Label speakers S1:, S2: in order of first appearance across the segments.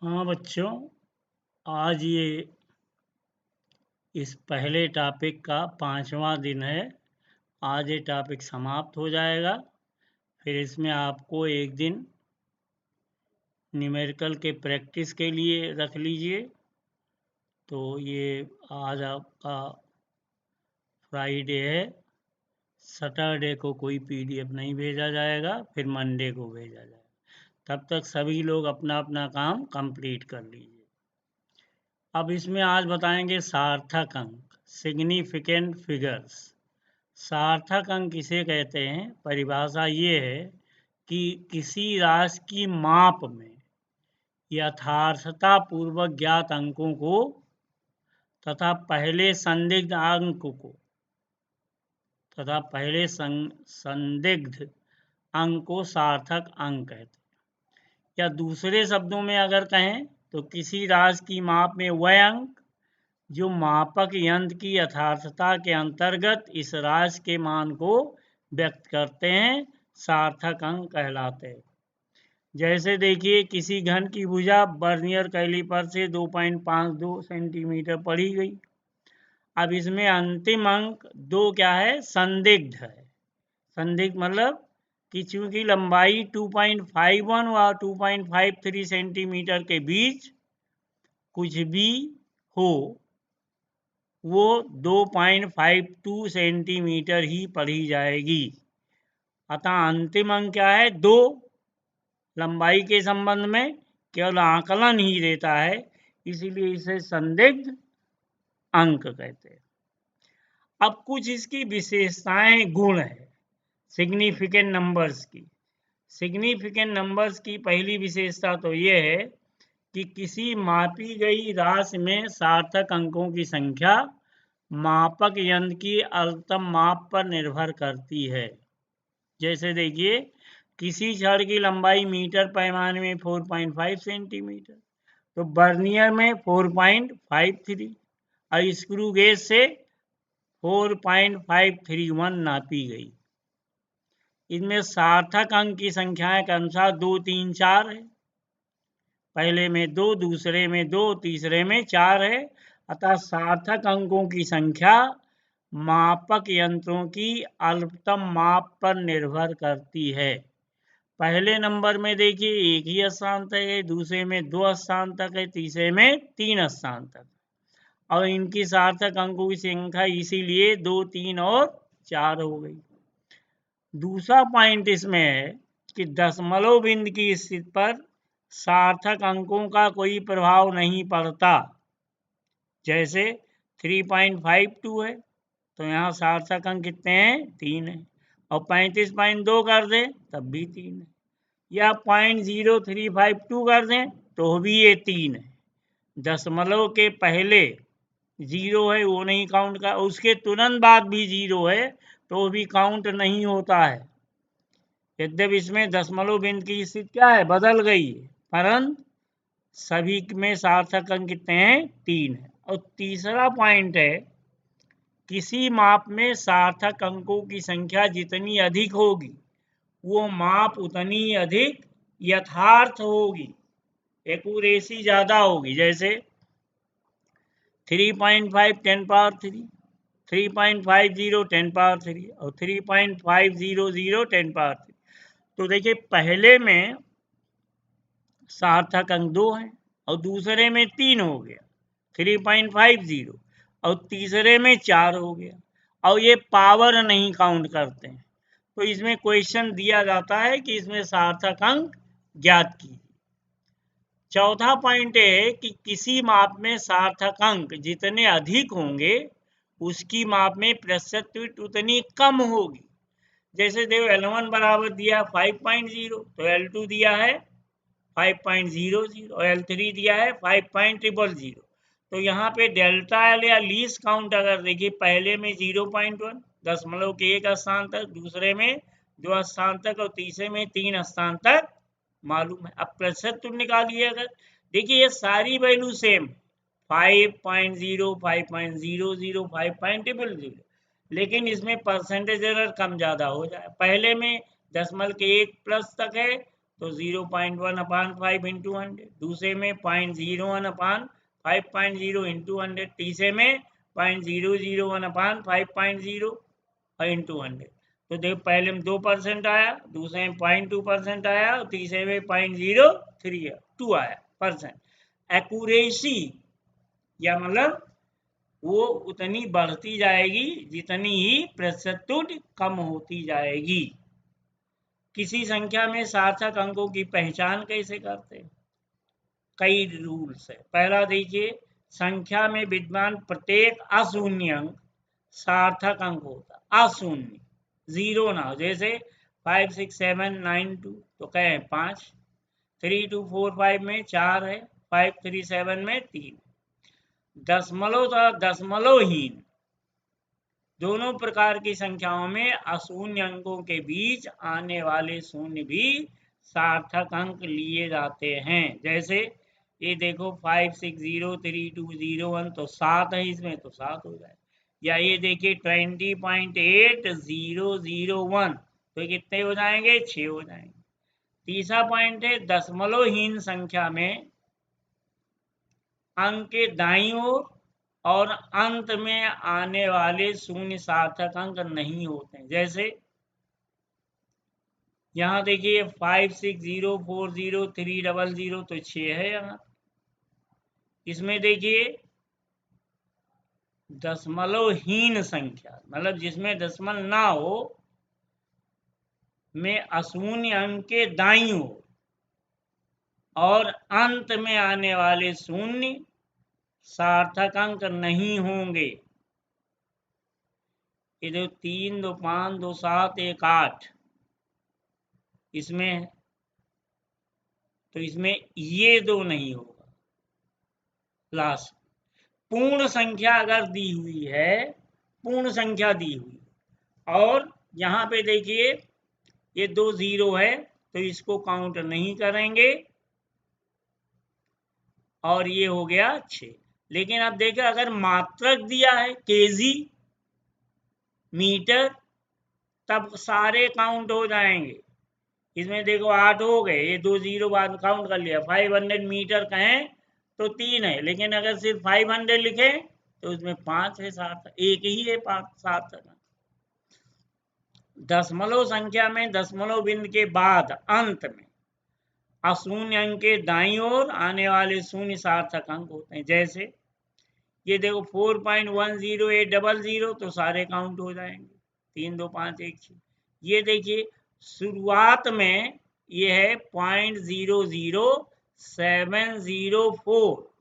S1: हाँ बच्चों, आज ये इस पहले टॉपिक का 5वां दिन है। आज ये टॉपिक समाप्त हो जाएगा। फिर इसमें आपको एक दिन न्यूमेरिकल के प्रैक्टिस के लिए रख लीजिए। तो ये आज आपका फ्राइडे है। सैटरडे को कोई पीडीएफ नहीं भेजा जाएगा, फिर मंडे को भेजा जाएगा। तब तक सभी लोग अपना अपना काम कंप्लीट कर लीजिए। अब इसमें आज बताएंगे सार्थक अंक, सिग्निफिकेंट फिगर्स। सार्थक अंक किसे कहते हैं? परिभाषा ये है कि किसी राशि की माप में यथार्थता पूर्वक ज्ञात अंकों को तथा पहले संदिग्ध अंक को सार्थक अंक कहते हैं। या दूसरे शब्दों में अगर कहें तो किसी राशि की माप में वह अंक जो मापक यंत्र की यथार्थता के अंतर्गत इस राशि के मान को व्यक्त करते हैं, सार्थक अंक कहलाते हैं। जैसे देखिए, किसी घन की भुजा वर्नियर कैलीपर से 2.52 सेंटीमीटर पढ़ी गई। अब इसमें अंतिम अंक 2 क्या है? संदिग्ध है। संदिग्ध मतलब कि चूंकि लंबाई 2.51 और 2.53 सेंटीमीटर के बीच कुछ भी हो, वो 2.52 सेंटीमीटर ही पढ़ी जाएगी। अतः अंतिम अंक क्या है? 2। लंबाई के संबंध में केवल आकलन ही देता है, इसीलिए इसे संदिग्ध अंक कहते हैं। अब कुछ इसकी विशेषताएं, गुण है सिग्निफिकेंट नंबर्स की। सिग्निफिकेंट नंबर्स की पहली विशेषता तो ये है कि किसी मापी गई राशि में सार्थक अंकों की संख्या मापक यंत्र की अधिकतम माप पर निर्भर करती है। जैसे देखिए, किसी छड़ की लंबाई मीटर पैमाने में 4.5 सेंटीमीटर, तो वर्नियर में 4.53 और स्क्रू गेज से 4.531 नापी गई। इनमें सार्थक अंक की संख्याएं के अनुसार 2, 3, 4 है। पहले में 2, दूसरे में 2, तीसरे में 4 है। अतः सार्थक अंकों की संख्या मापक यंत्रों की अल्पतम माप पर निर्भर करती है। पहले नंबर में देखिए 1 ही स्थान तक है, दूसरे में 2 स्थान तक है, तीसरे में 3 स्थान तक। और इनकी सार्थक अंकों की संख्या इसीलिए 2, 3 और 4 हो गई। दूसरा पॉइंट इसमें है कि दशमलव बिंदु की स्थिति पर सार्थक अंकों का कोई प्रभाव नहीं पड़ता। जैसे 3.52 है तो यहाँ सार्थक अंक कितने हैं? 3 है। और 35.2 कर दें तब भी 3 है। या 0.0352 कर दें तो भी ये 3 है। दशमलव के पहले 0 है वो नहीं काउंट कर, उसके तुरंत बाद भी 0 है तो भी काउंट नहीं होता है। यद्यपि इसमें दशमलव बिंदु की स्थिति क्या है? बदल गई है, परंतु सभी में सार्थक अंक कितने हैं? 3 है। और तीसरा पॉइंट है, किसी माप में सार्थक अंकों की संख्या जितनी अधिक होगी वो माप उतनी अधिक यथार्थ होगी, एक्यूरेसी ज्यादा होगी। जैसे 3.5 10 पावर 3, 3.50 10 पावर 3 और 3.500 10 पावर 3। तो देखिए, पहले में सार्थक अंक 2 है और दूसरे में 3 हो गया 3.50, और तीसरे में 4 हो गया, और ये पावर नहीं काउंट करते हैं। तो इसमें क्वेश्चन दिया जाता है कि इसमें सार्थक अंक ज्ञात कीजिए। चौथा पॉइंट है कि किसी माप में सार्थक अंक जितने अधिक होंगे उसकी माप में प्रतिशत त्रुटि उतनी कम होगी। जैसे देखो, L1 बराबर दिया 5.0 तो L2 दिया है 5.00 और L3 दिया है 5.000। तो यहाँ पे डेल्टा एल या लीस्ट काउंट अगर देखिए, पहले में 0.1 दशमलव के 1 स्थान तक, दूसरे में 2 स्थान तक और तीसरे में 3 स्थान तक मालूम है। अब प्रतिशत तुम निकालिए। अगर देखिए ये सारी वैल्यू सेम 5.0, 5.00, 5.000, लेकिन इसमें परसेंटेज एरर कम ज्यादा हो जाए। पहले में दशमलव के 1 प्लस तक है तो 0.1/5 इंटू 100, दूसरे में 0.01/5.0 इंटू 100, तीसरे में 0.001/5.0 इंटू 100। तो देखो पहले में 2% आया, दूसरे में 0.2% आया और तीसरे में 0.03 आया परसेंट। एक्यूरेसी या मतलब वो उतनी बढ़ती जाएगी जितनी ही प्रतिशत त्रुटि कम होती जाएगी। किसी संख्या में सार्थक अंकों की पहचान कैसे करते हैं? कई रूल्स है। पहला देखिए, संख्या में विद्यमान प्रत्येक अशून्य अंक सार्थक अंक होता। अशून्य, जीरो ना हो, जैसे 5 6 7 9 2 तो कहें 5, 3 2 4 5 में 4 है, 5 3 7 में 3। दशमलव तथा दशमलवहीन दोनों प्रकार की संख्याओं में अशून्य अंकों के बीच आने वाले शून्य भी सार्थक अंक लिए जाते हैं। जैसे ये देखो 5 6 0 3 2 0 1 तो 7 है इसमें, तो 7 हो जाए। या ये देखिए 20.8001 तो कितने हो जाएंगे? 6 हो जाएंगे। तीसरा पॉइंट है, दशमलवहीन संख्या में अंक के दाईं ओर और अंत में आने वाले शून्य सार्थक अंक नहीं होते हैं। जैसे यहाँ देखिए 5 6 0 4 0 3 0 0 तो 6 है यहाँ। इसमें देखिए दशमलवहीन संख्या मतलब जिसमें दशमलव ना हो में अशून्य अंक के दाईं ओर और अंत में आने वाले शून्य सार्थक अंक नहीं होंगे। ये जो 3 2 5 2 7 1 8 इसमें, तो इसमें ये दो नहीं होगा लास्ट। पूर्ण संख्या अगर दी हुई है, पूर्ण संख्या दी हुई और यहाँ पे देखिए ये 2 0 है तो इसको काउंट नहीं करेंगे और ये हो गया 6। लेकिन अब देखिए अगर मात्रक दिया है केजी मीटर तब सारे काउंट हो जाएंगे। इसमें देखो 8 हो गए, ये 2 0 बाद काउंट कर लिया। 500 मीटर कहें तो 3 है, लेकिन अगर सिर्फ 500 लिखे तो उसमें 5 है, 7 एक ही है, 5 7 तक। दशमलव संख्या में दशमलव बिंदु के बाद अंत में अशून्य अंक के दाईं ओर आने वाले शून्य सार्थक अंक होते हैं। जैसे ये देखो 4.10800 तो सारे काउंट हो जाएंगे, 3 2 5 1 6। ये देखिए शुरुआत में ये है 0.00704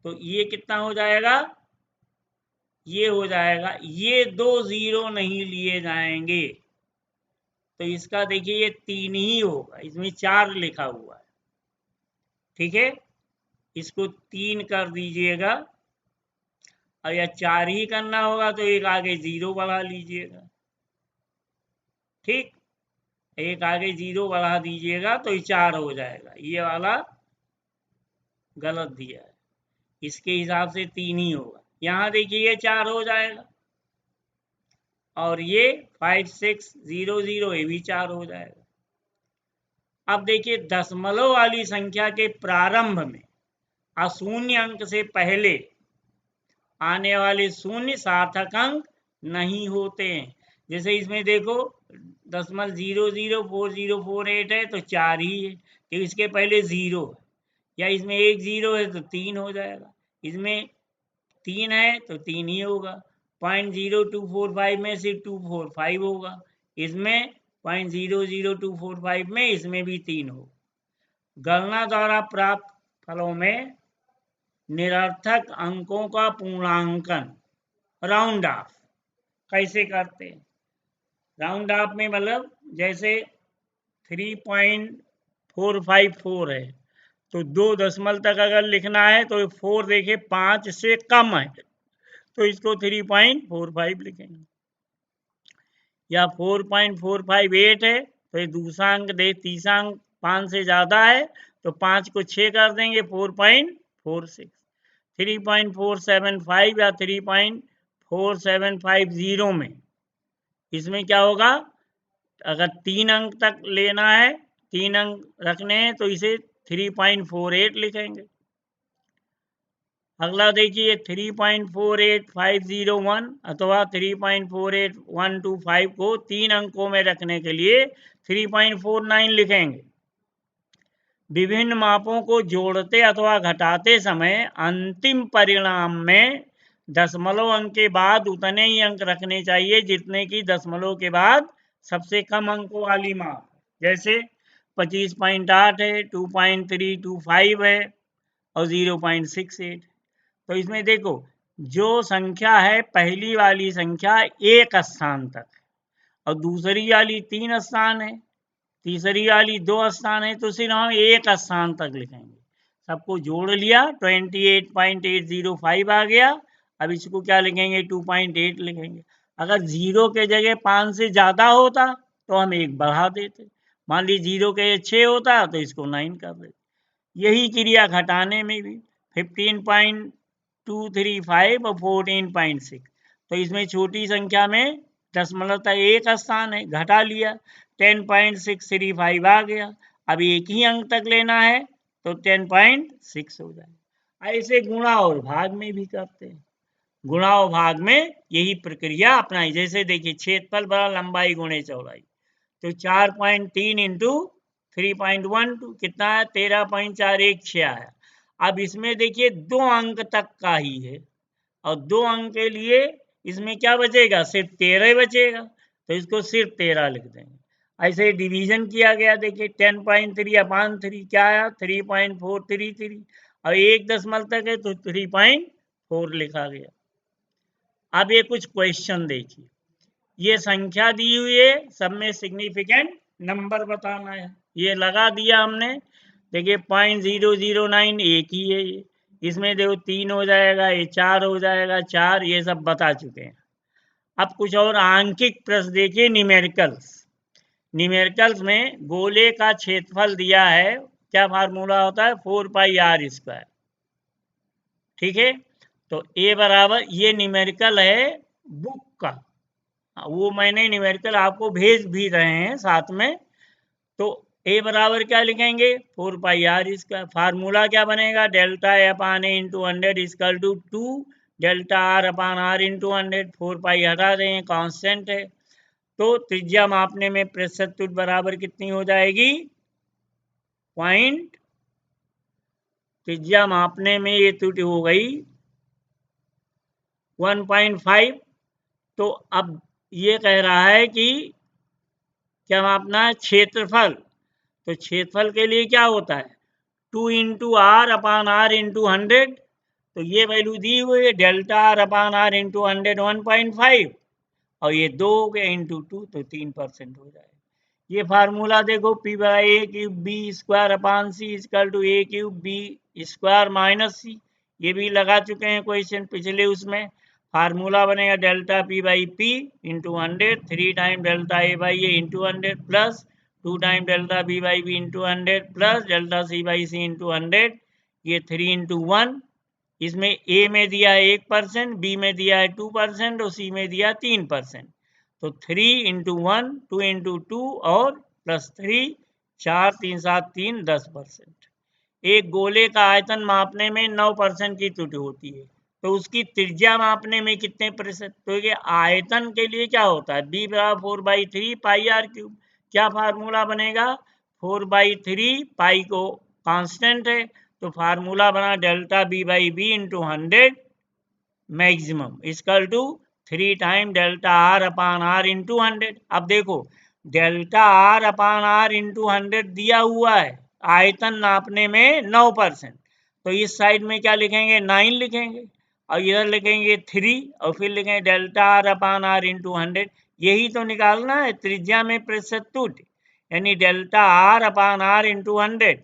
S1: तो ये कितना हो जाएगा? ये हो जाएगा, ये 2 0 नहीं लिए जाएंगे तो इसका देखिए ये 3 ही होगा, इसमें 4 लिखा हुआ है। ठीक है, इसको 3 कर दीजिएगा और या 4 ही करना होगा तो एक आगे 0 बढ़ा लीजिएगा। ठीक, एक आगे 0 बढ़ा दीजिएगा तो ये 4 हो जाएगा। ये वाला गलत दिया है, इसके हिसाब से 3 ही होगा। यहाँ देखिए ये 4 हो जाएगा और ये 5600 ये भी 4 हो जाएगा। अब देखिए दशमलव वाली संख्या के प्रारंभ में अशून्य अंक से पहले आने वाले शून्य सार्थक अंक नहीं होते हैं। जैसे इसमें देखो 0.004048 है तो 4 ही है कि इसके पहले 0 है, या इसमें एक 0 है तो 3 हो जाएगा, इसमें 3 है तो 3 ही होगा। 0.0245 में सिर्फ 245 होगा, इसमें 0.00245 में इसमें भी 3 होगा। गणना द्वारा प्राप्त फलों में निरर्थक अंकों का पूर्णांकन राउंड ऑफ कैसे करते हैं? राउंड ऑफ में मतलब जैसे 3.454 है तो 2 दशमलव तक अगर लिखना है तो 4 देखे 5 से कम है तो इसको 3.45 लिखेंगे। या 4.458 है तो ये दूसरा अंक दे, तीसरा अंक 5 से ज्यादा है तो 5 को 6 कर देंगे 4.46। 3.475 या 3.4750 में इसमें क्या होगा? अगर 3 अंक तक लेना है 3 अंक रखने हैं तो इसे 3.48 लिखेंगे। अगला देखिए 3.48501 अथवा 3.48125 को 3 अंकों में रखने के लिए 3.49 लिखेंगे। विभिन्न मापों को जोड़ते अथवा घटाते समय अंतिम परिणाम में दशमलव अंक के बाद उतने ही अंक रखने चाहिए जितने की दशमलव के बाद सबसे कम अंकों वाली माप। जैसे 25.8 है, 2.325 है और 0.68। तो इसमें देखो जो संख्या है पहली वाली संख्या एक स्थान तक और दूसरी वाली 3 स्थान है, तीसरी वाली 2 स्थान है, तो सिर्फ हम एक स्थान तक लिखेंगे। सबको जोड़ लिया 28.805 आ गया। अब इसको क्या लिखेंगे 2.8 लिखेंगे। अगर 0 के जगह 5 से ज़्यादा होता तो हम 1 बढ़ा देते। मान लीजिए 0 के 6 होता तो इसको 9 कर देते। यही क्रिया घटाने में भी 15.235 और 14.6। तो इसमें छोटी संख्या में दशमलव एक स्थान है, घटा लिया 10.635 आ गया। अब एक ही अंक तक लेना है तो 10.6 हो जाएगा। ऐसे गुणा और भाग में भी करते हैं। गुणा और भाग में यही प्रक्रिया अपनाई। जैसे देखिए क्षेत्रफल बड़ा लंबाई गुणे चौड़ाई, तो 4.3 इंटू 3.12 कितना है 13.416 आया। अब इसमें देखिए 2 अंक तक का ही है और 2 अंक के लिए इसमें क्या बचेगा सिर्फ 13 बचेगा, तो इसको सिर्फ 13 लिख देंगे। ऐसे डिवीजन किया गया। देखिए 10.3/3 क्या आया 3.433 और 1 दशमलव तक है तो 3.4 लिखा गया। अब ये कुछ क्वेश्चन देखिए, ये संख्या दी हुई है, सब में सिग्निफिकेंट नंबर बताना है। ये लगा दिया हमने। देखिए 0.009 एक ही है ये, इसमें देखो 3 हो जाएगा, ये 4 हो जाएगा, 4 ये सब बता चुके हैं। अब कुछ और आंकिक प्रश्न देखिए। न्यूमेरिकल्स में गोले का क्षेत्रफल दिया है, क्या फार्मूला होता है 4πr²। ठीक है, तो ए बराबर, ये न्यूमेरिकल है बुक का, वो मैंने न्यूमेरिकल आपको भेज भी रहे हैं साथ में। तो ए बराबर क्या लिखेंगे 4πr इसका फार्मूला क्या बनेगा delta A/A into 100 equal to 2 delta R/R into 100। 4π हटा दें, कांस्टेंट है। तो त्रिज्या मापने में प्रतिशत त्रुटि बराबर कितनी हो जाएगी पॉइंट, त्रिज्या मापने में ये त्रुटि हो गई 1.5। तो अब ये कह रहा है कि क्या मापना है क्षेत्रफल, तो क्षेत्रफल के लिए क्या होता है 2 इंटू R/R इंटू 100। तो ये वैल्यू दी हुई है डेल्टा R/R इंटू 100 1.5 और ये 2 हो गया इंटू 2 तो 3% हो जाएगा। ये फार्मूला देखो P/A³ B² equal to A³ B² - C, ये भी लगा चुके हैं क्वेश्चन पिछले उसमें। फार्मूला बनेगा delta P/P into 100 3 time delta A/A into 100 plus 2 time delta B/B into 100 plus delta C/C into 100। ये 3 इंटू 1, इसमें ए में दिया है 1%, बी में दिया है 2% और सी में दिया 3%। तो 3 इंटू 1 2 इंटू 2 और प्लस 3 4 3 7 3 10%। एक गोले का आयतन मापने में 9% की त्रुटि होती है, तो उसकी त्रिज्या मापने में कितने प्रतिशत। तो ये आयतन के लिए क्या होता है b बराबर 4/3 πr³। क्या फार्मूला बनेगा 4/3 पाई को कांस्टेंट है, तो फार्मूला बना delta B/B into 100 maximum equal to 3 time delta R/R into 100। अब देखो डेल्टा R/R इंटू 100 दिया हुआ है आयतन नापने में 9%, तो इस साइड में क्या लिखेंगे 9 लिखेंगे और इधर लिखेंगे 3 और फिर लिखेंगे डेल्टा R/R इंटू 100। यही तो निकालना है त्रिज्या में प्रतिशत त्रुटि, यानी डेल्टा R/R इंटू 100।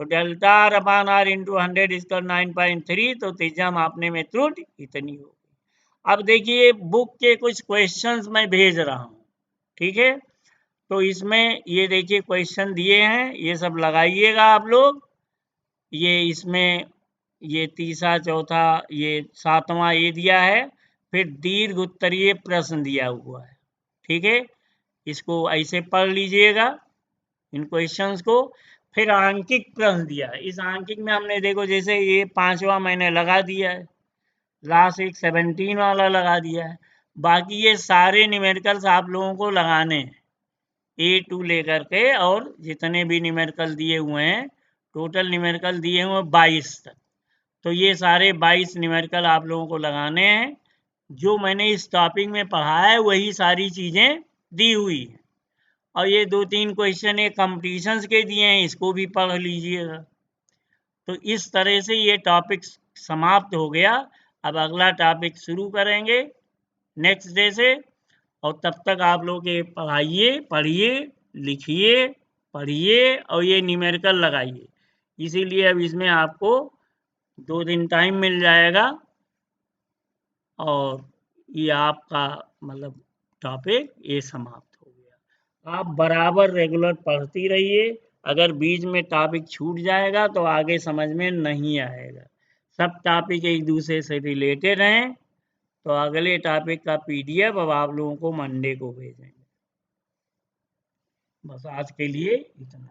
S1: तो डेल्टा R/R इंटू 100 इसका 9.3, तो त्रिज्या मापने में त्रुटि इतनी होगी। अब देखिए बुक के कुछ क्वेश्चंस मैं भेज रहा हूँ, ठीक है। तो इसमें ये देखिए क्वेश्चन दिए हैं, ये सब लगाइएगा आप लोग। ये इसमें ये तीसरा चौथा ये 7वां ये दिया है, फिर दीर्घ उत्तरीय प्रश्न दिया हुआ है, ठीक है। इसको ऐसे पढ़ लीजिएगा, इन क्वेश्चंस को। फिर आंकिक प्रश्न दिया है। इस आंकिक में हमने देखो जैसे ये 5वां मैंने लगा दिया है, लास्ट एक 17 वाला लगा दिया है। बाकी ये सारे न्यूमेरिकल्स आप लोगों को लगाने हैं A2 लेकर के, और जितने भी न्यूमेरिकल दिए हुए हैं, टोटल न्यूमेरिकल दिए हुए 22 तक। तो ये सारे 22 न्यूमेरिकल आप लोगों को लगाने हैं। जो मैंने इस टॉपिक में पढ़ा है वही सारी चीज़ें दी हुई हैं। और ये 2-3 क्वेश्चन ये कंपटीशंस के दिए हैं, इसको भी पढ़ लीजिएगा। तो इस तरह से ये टॉपिक समाप्त हो गया। अब अगला टॉपिक शुरू करेंगे नेक्स्ट डे से। और तब तक आप लोग ये पढ़िए, लिखिए, पढ़िए और ये न्यूमेरिकल लगाइए। इसीलिए अब इसमें आपको 2 दिन टाइम मिल जाएगा और ये आपका मतलब टॉपिक ये समाप्त हो गया। आप बराबर रेगुलर पढ़ती रहिए। अगर बीच में टॉपिक छूट जाएगा तो आगे समझ में नहीं आएगा। सब टॉपिक एक दूसरे से रिलेटेड हैं। तो अगले टॉपिक का PDF अब आप लोगों को मंडे को भेजेंगे। बस आज के लिए इतना।